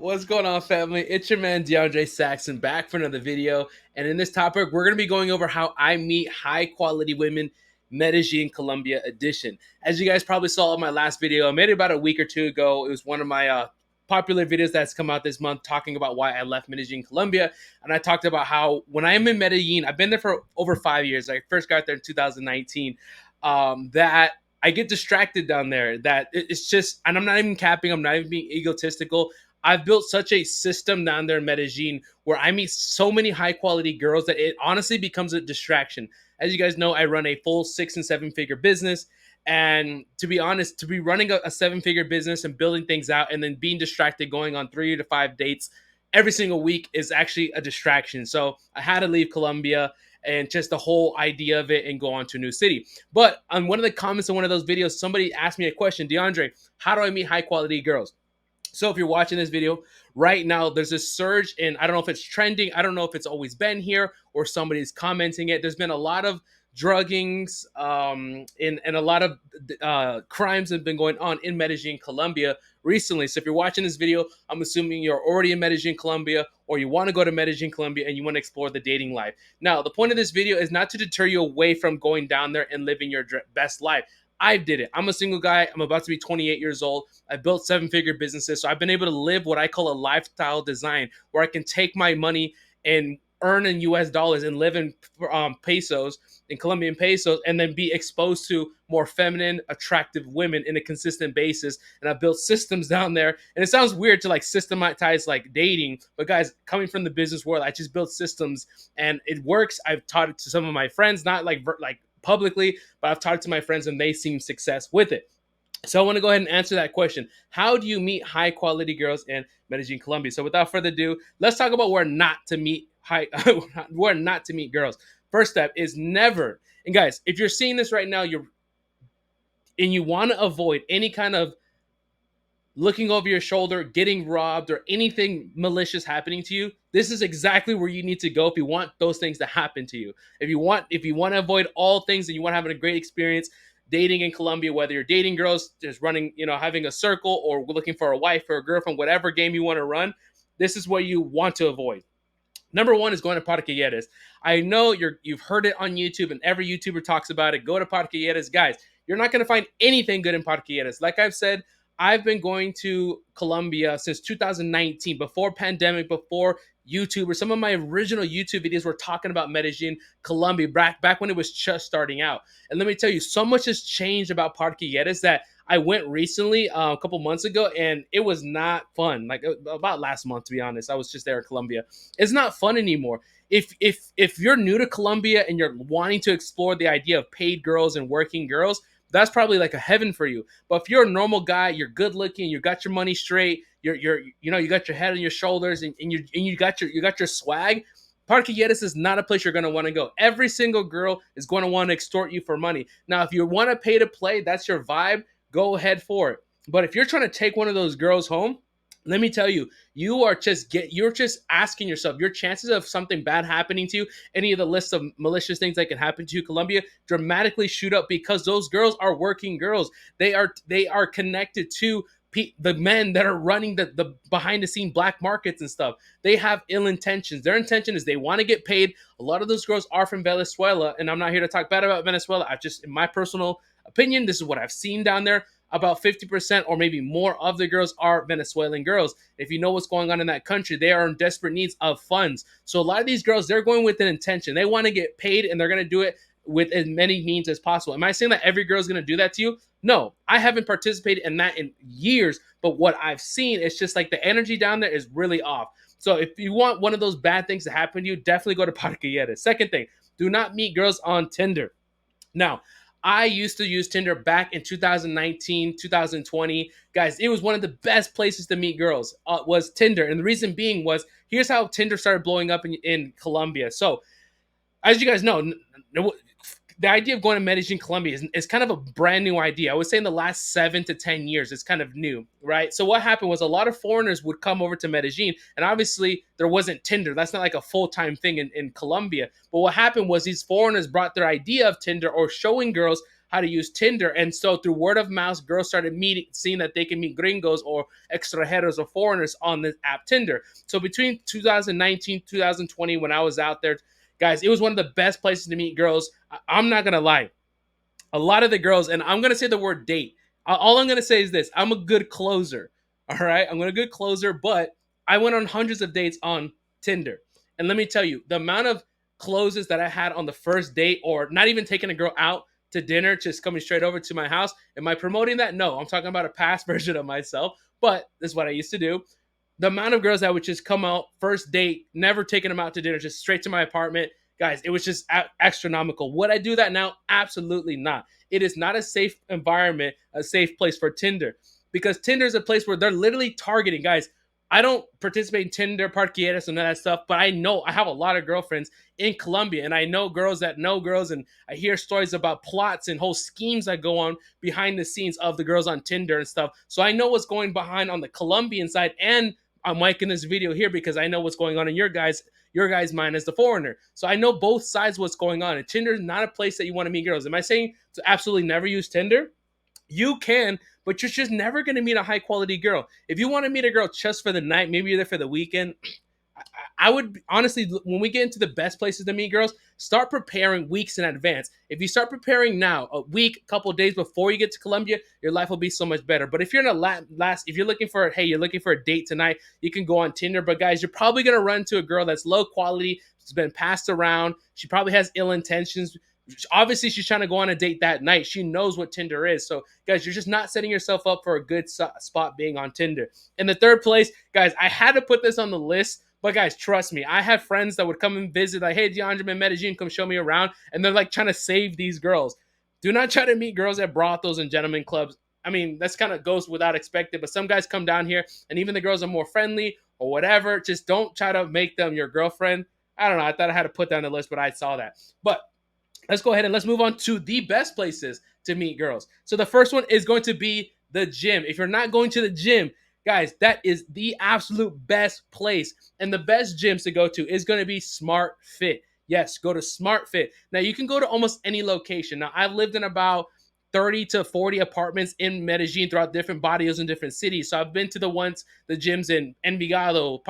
What's going on, family? It's your man DeAndre Saxon back for another video. And in this topic, we're going to be going over how I meet high quality women, Medellin, Colombia edition. As you guys probably saw in my last video, I made it about a week or two ago. It was one of my popular videos that's come out this month talking about why I left Medellin, Colombia. And I talked about how when I am in Medellin, I've been there for over 5 years. I first got there in 2019. That I get distracted down there. That it's just, and I'm not even capping, I'm not even being egotistical. I've built such a system down there in Medellin where I meet so many high quality girls that it honestly becomes a distraction. As you guys know, I run a full 6 and 7 figure business. And to be honest, to be running a 7 figure business and building things out and then being distracted going on 3 to 5 dates every single week is actually a distraction. So I had to leave Colombia and just the whole idea of it and go on to a new city. But on one of the comments in one of those videos, somebody asked me a question, DeAndre, how do I meet high quality girls? So if you're watching this video right now, there's a surge in, I don't know if it's trending. I don't know if it's always been here or somebody's commenting it. There's been a lot of druggings and a lot of crimes have been going on in Medellin, Colombia recently. So if you're watching this video, I'm assuming you're already in Medellin, Colombia, or you want to go to Medellin, Colombia, and you want to explore the dating life. Now, the point of this video is not to deter you away from going down there and living your best life. I did it. I'm a single guy. I'm about to be 28 years old. I built 7 figure businesses. So I've been able to live what I call a lifestyle design where I can take my money and earn in US dollars and live in pesos, in Colombian pesos, and then be exposed to more feminine, attractive women in a consistent basis. And I built systems down there. And it sounds weird to like systematize like dating, but guys, coming from the business world, I just built systems and it works. I've taught it to some of my friends, not like publicly, but I've talked to my friends and they seem success with it. So I want to go ahead and answer that question. How do you meet high quality girls in Medellin, Colombia? So without further ado, let's talk about where not to meet where not to meet girls. First step is never. And guys, if you're seeing this right now, you want to avoid any kind of looking over your shoulder, getting robbed, or anything malicious happening to you, this is exactly where you need to go if you want those things to happen to you. If you want to avoid all things and you want to have a great experience dating in Colombia, whether you're dating girls, just running, having a circle, or looking for a wife or a girlfriend, whatever game you want to run, this is what you want to avoid. Number one is going to Parquilleras. I know you've heard it on YouTube and every YouTuber talks about it. Go to Parquilleras. Guys, you're not going to find anything good in Parquilleras. Like I've said, I've been going to Colombia since 2019, before pandemic, before YouTube, or some of my original YouTube videos were talking about Medellin, Colombia, back when it was just starting out. And let me tell you, so much has changed about Parquilleras that I went recently, a couple months ago, and it was not fun. Like about last month, to be honest, I was just there in Colombia. It's not fun anymore. If you're new to Colombia and you're wanting to explore the idea of paid girls and working girls, that's probably like a heaven for you. But if you're a normal guy, you're good looking, you got your money straight, you got your head on your shoulders, and you got your swag. Parquilleras is not a place you're going to want to go. Every single girl is going to want to extort you for money. Now, if you want to pay to play, that's your vibe, go ahead for it. But if you're trying to take one of those girls home, let me tell you, you're just asking yourself, your chances of something bad happening to you, any of the list of malicious things that can happen to you, Colombia, dramatically shoot up because those girls are working girls. They are connected to the men that are running the behind the scene black markets and stuff. They have ill intentions. Their intention is they want to get paid. A lot of those girls are from Venezuela, and I'm not here to talk bad about Venezuela. In my personal opinion, this is what I've seen down there. About 50% or maybe more of the girls are Venezuelan girls. If you know what's going on in that country, they are in desperate needs of funds. So a lot of these girls, they're going with an intention. They want to get paid, and they're going to do it with as many means as possible. Am I saying that every girl is going to do that to you? No, I haven't participated in that in years, but what I've seen is just like the energy down there is really off. So if you want one of those bad things to happen to you, definitely go to Parquilleras. Second thing, do not meet girls on Tinder. Now, I used to use Tinder back in 2019, 2020. Guys, it was one of the best places to meet girls, was Tinder. And the reason being was, here's how Tinder started blowing up in Colombia. So, as you guys know, the idea of going to Medellin, Colombia is kind of a brand new idea. I would say in the last 7 to 10 years, it's kind of new, right? So what happened was a lot of foreigners would come over to Medellin, and obviously there wasn't Tinder. That's not like a full-time thing in Colombia. But what happened was these foreigners brought their idea of Tinder or showing girls how to use Tinder. And so through word of mouth, girls started seeing that they can meet gringos or extranjeros or foreigners on this app Tinder. So between 2019, 2020, when I was out there, guys, it was one of the best places to meet girls. I'm not gonna lie, a lot of the girls, and I'm gonna say the word date. All I'm gonna say is this: I'm a good closer. All right, I'm a good closer, but I went on hundreds of dates on Tinder, and let me tell you, the amount of closes that I had on the first date, or not even taking a girl out to dinner, just coming straight over to my house. Am I promoting that? No, I'm talking about a past version of myself, but this is what I used to do. The amount of girls that would just come out first date, never taking them out to dinner, just straight to my apartment. Guys, it was just astronomical. Would I do that now? Absolutely not. It is not a safe environment, a safe place for Tinder, because Tinder is a place where they're literally targeting guys. I don't participate in Tinder, Parquieras, and all that stuff, but I know I have a lot of girlfriends in Colombia, and I know girls that know girls, and I hear stories about plots and whole schemes that go on behind the scenes of the girls on Tinder and stuff. So I know what's going behind on the Colombian side, and I'm making this video here because I know what's going on in your guys' mind as the foreigner. So I know both sides what's going on. And Tinder is not a place that you want to meet girls. Am I saying to absolutely never use Tinder? You can, but you're just never going to meet a high quality girl. If you want to meet a girl just for the night, maybe you're there for the weekend, I would honestly, when we get into the best places to meet girls, start preparing weeks in advance. If you start preparing now, a week, couple of days before you get to Colombia, your life will be so much better. But if you're in a if you're looking for, hey, you're looking for a date tonight, you can go on Tinder. But guys, you're probably gonna run into a girl that's low quality. She's been passed around. She probably has ill intentions. Obviously, she's trying to go on a date that night. She knows what Tinder is. So, guys, you're just not setting yourself up for a good spot being on Tinder. In the third place, guys, I had to put this on the list. But guys, trust me, I have friends that would come and visit, like, hey, DeAndre, I'm in Medellin, come show me around. And they're like trying to save these girls. Do not try to meet girls at brothels and gentlemen clubs. I mean, that's kind of goes without expected, but some guys come down here and even the girls are more friendly or whatever. Just don't try to make them your girlfriend. I don't know. I thought I had to put that on the list, but I saw that. But let's go ahead and let's move on to the best places to meet girls. So the first one is going to be the gym. If you're not going to the gym, guys, that is the absolute best place. And the best gyms to go to is going to be Smart Fit. Yes, go to Smart Fit. Now, you can go to almost any location. Now, I've lived in about 30 to 40 apartments in Medellin throughout different barrios in different cities. So I've been to the gyms in Envigado,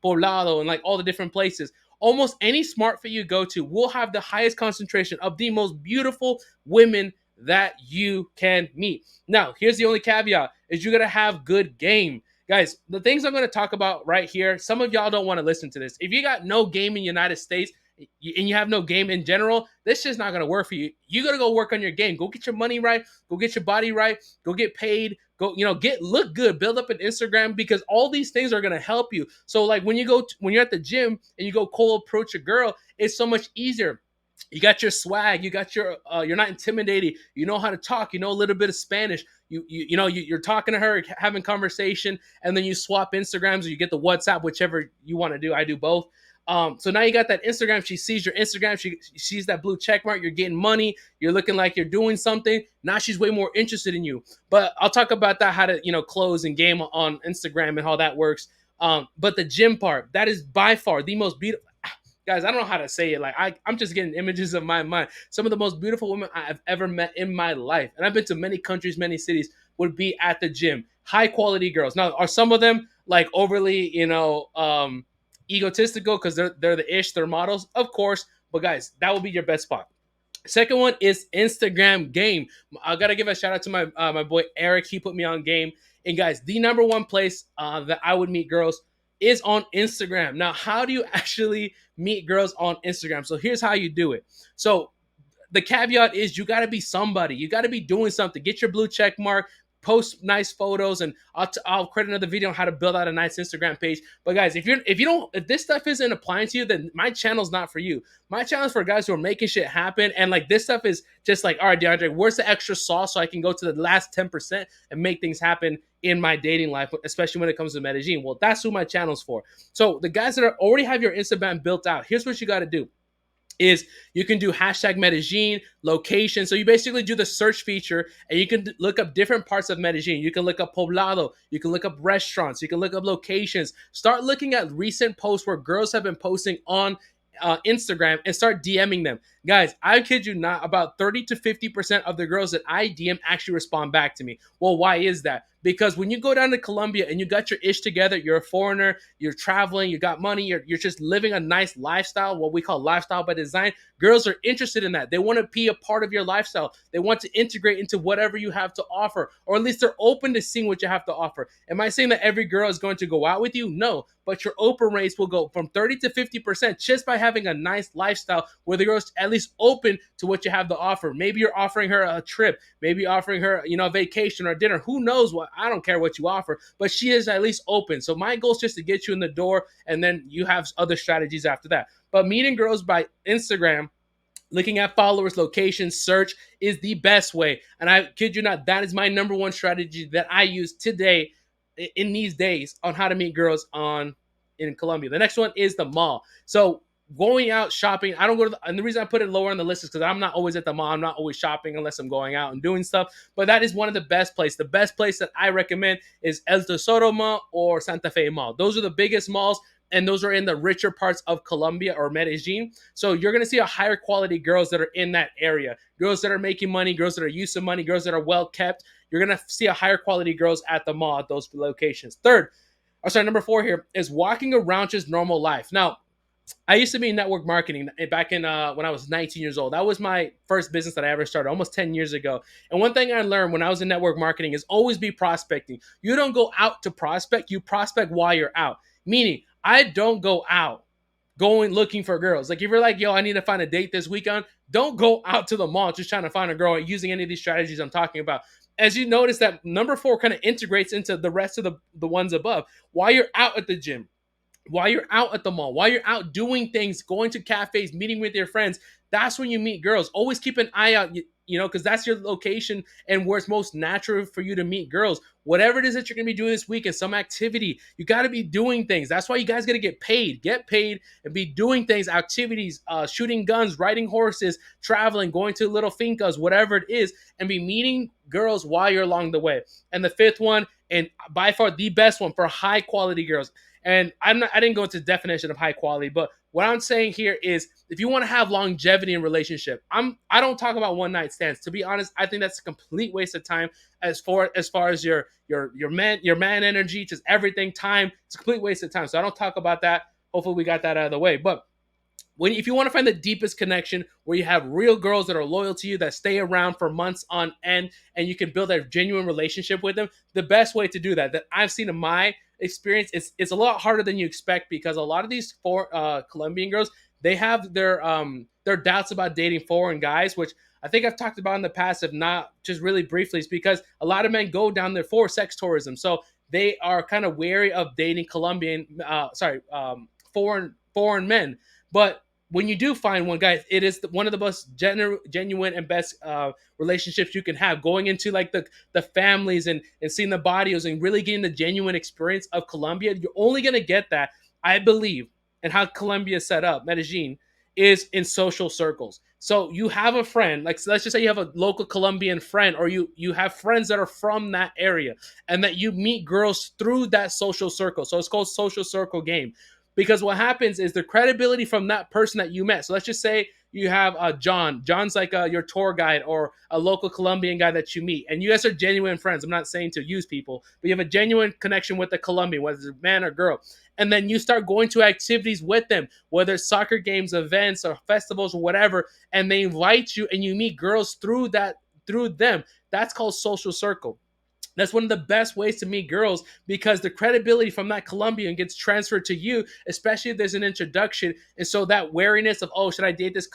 Poblado, and like all the different places. Almost any Smart Fit you go to will have the highest concentration of the most beautiful women that you can meet. Now, here's the only caveat is you're going to have good game. Guys, the things I'm going to talk about right here, some of y'all don't want to listen to this. If you got no game in the United States and you have no game in general, this is not going to work for you. You got to go work on your game. Go get your money right. Go get your body right. Go get paid. Go, look good, build up an Instagram, because all these things are going to help you. So like when you're at the gym and you go cold approach a girl, it's so much easier. You got your swag, you got your you're not intimidating, you know how to talk, you know a little bit of Spanish, you're talking to her, having conversation, and then you swap Instagrams or you get the WhatsApp, whichever you want to do. I do both. So now you got that Instagram. She sees your Instagram. She sees that blue check mark. You're getting money. You're looking like you're doing something. Now she's way more interested in you. But I'll talk about that, how to close and game on Instagram and how that works. But the gym part, that is by far the most beautiful. Guys, I don't know how to say it. Like I'm just getting images of my mind. Some of the most beautiful women I've ever met in my life, and I've been to many countries, many cities, would be at the gym. High quality girls. Now, are some of them like overly, egotistical because they're the ish, they're models, of course. But guys, that will be your best spot. Second one is Instagram game. I gotta give a shout out to my boy Eric. He put me on game. And guys, the number one place that I would meet girls is on Instagram. Now, how do you actually meet girls on Instagram? So here's how you do it. So the caveat is you got to be somebody. You got to be doing something. Get your blue check mark. Post nice photos, and I'll create another video on how to build out a nice Instagram page. But guys, if this stuff isn't applying to you, then my channel's not for you. My channel is for guys who are making shit happen. And like this stuff is just like, all right, DeAndre, where's the extra sauce so I can go to the last 10% and make things happen in my dating life, especially when it comes to Medellin? Well, that's who my channel's for. So the guys that already have your Instagram built out, here's what you got to do. Is you can do hashtag Medellin location. So you basically do the search feature and you can look up different parts of Medellin. You can look up Poblado. You can look up restaurants. You can look up locations. Start looking at recent posts where girls have been posting on Instagram and start DMing them. Guys, I kid you not, about 30 to 50% of the girls that I DM actually respond back to me. Well, why is that? Because when you go down to Colombia and you got your ish together, you're a foreigner, you're traveling, you got money, you're just living a nice lifestyle, what we call lifestyle by design. Girls are interested in that. They want to be a part of your lifestyle. They want to integrate into whatever you have to offer, or at least they're open to seeing what you have to offer. Am I saying that every girl is going to go out with you? No, but your open rates will go from 30 to 50% just by having a nice lifestyle where the girl's at least open to what you have to offer. Maybe you're offering her a trip, maybe offering her, a vacation or dinner. Who knows what? I don't care what you offer, but she is at least open. So my goal is just to get you in the door, and then you have other strategies after that. But meeting girls by Instagram, looking at followers, locations, search is the best way. And I kid you not, that is my number one strategy that I use today in these days on how to meet girls on in Colombia. The next one is the mall. So going out shopping, I don't go to and the reason I put it lower on the list is because I'm not always at the mall. I'm not always shopping unless I'm going out and doing stuff. But that is one of the best places. The best place that I recommend is El Tesoro Mall or Santa Fe Mall. Those are the biggest malls, and those are in the richer parts of Colombia or Medellin. So you're going to see a higher quality girls that are in that area, girls that are making money, girls that are used to money, girls that are well kept. You're going to see a higher quality girls at the mall at those locations. Number four here is walking around just normal life. Now, I used to be in network marketing back in when I was 19 years old. That was my first business that I ever started almost 10 years ago. And one thing I learned when I was in network marketing is always be prospecting. You don't go out to prospect, you prospect while you're out. Meaning, I don't go out going looking for girls. Like if you're like, yo, I need to find a date this weekend, don't go out to the mall just trying to find a girl using any of these strategies I'm talking about. As you notice that number four kind of integrates into the rest of the ones above. While you're out at the gym, while you're out at the mall, while you're out doing things, going to cafes, meeting with your friends, that's when you meet girls. Always keep an eye out, because that's your location and where it's most natural for you to meet girls. Whatever it is that you're going to be doing this weekend, some activity, you got to be doing things. That's why you guys got to get paid. Get paid and be doing things, activities, shooting guns, riding horses, traveling, going to little fincas, whatever it is, and be meeting girls while you're along the way. And the fifth one, and by far the best one for high quality girls, and I didn't go into the definition of high quality, but what I'm saying here is if you want to have longevity in relationship, I don't talk about one night stands. To be honest, I think that's a complete waste of time as far as your man energy, just everything, time. It's a complete waste of time. So I don't talk about that. Hopefully we got that out of the way. But if you want to find the deepest connection where you have real girls that are loyal to you, that stay around for months on end, and you can build a genuine relationship with them, the best way to do that I've seen in my experience, it's a lot harder than you expect, because a lot of these Colombian girls, they have their doubts about dating foreign guys, which I think I've talked about in the past, if not just really briefly. It's because a lot of men go down there for sex tourism, so they are kind of wary of dating foreign men. But when you do find one, guys, it is one of the most genuine and best relationships you can have. Going into like the families and seeing the barrios and really getting the genuine experience of Colombia, you're only gonna get that, I believe, and how Colombia is set up, Medellin, is in social circles. So you have a friend, like, so let's just say you have a local Colombian friend, or you have friends that are from that area, and that you meet girls through that social circle. So it's called social circle game. Because what happens is the credibility from that person that you met. So let's just say you have John. John's like your tour guide or a local Colombian guy that you meet. And you guys are genuine friends. I'm not saying to use people, but you have a genuine connection with the Colombian, whether it's a man or girl. And then you start going to activities with them, whether it's soccer games, events, or festivals, or whatever. And they invite you, and you meet girls through them. That's called social circle. That's one of the best ways to meet girls, because the credibility from that Colombian gets transferred to you, especially if there's an introduction. And so that wariness of, oh, should I date this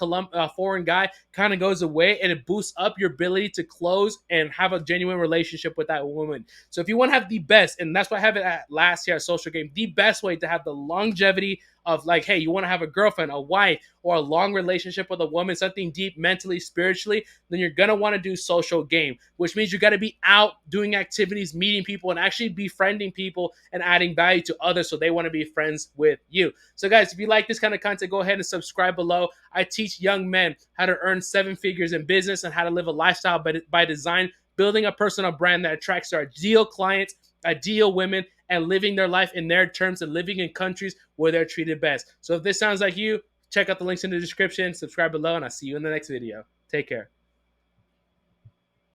foreign guy, kind of goes away, and it boosts up your ability to close and have a genuine relationship with that woman. So if you want to have the best, and that's why I have it at last year at Social Game, the best way to have the longevity of, like, hey, you want to have a girlfriend, a wife, or a long relationship with a woman, something deep mentally, spiritually, then you're going to want to do Social Game, which means you got to be out doing activities, meeting people, and actually befriending people and adding value to others so they want to be friends with you. So guys, if you like this kind of content, go ahead and subscribe below. I teach young men how to earn 7 figures in business and how to live a lifestyle by design, building a personal brand that attracts their ideal clients, ideal women, and living their life in their terms and living in countries where they're treated best. So if this sounds like you, Check out the links in the description, subscribe below, and I'll see you in the next video. Take care.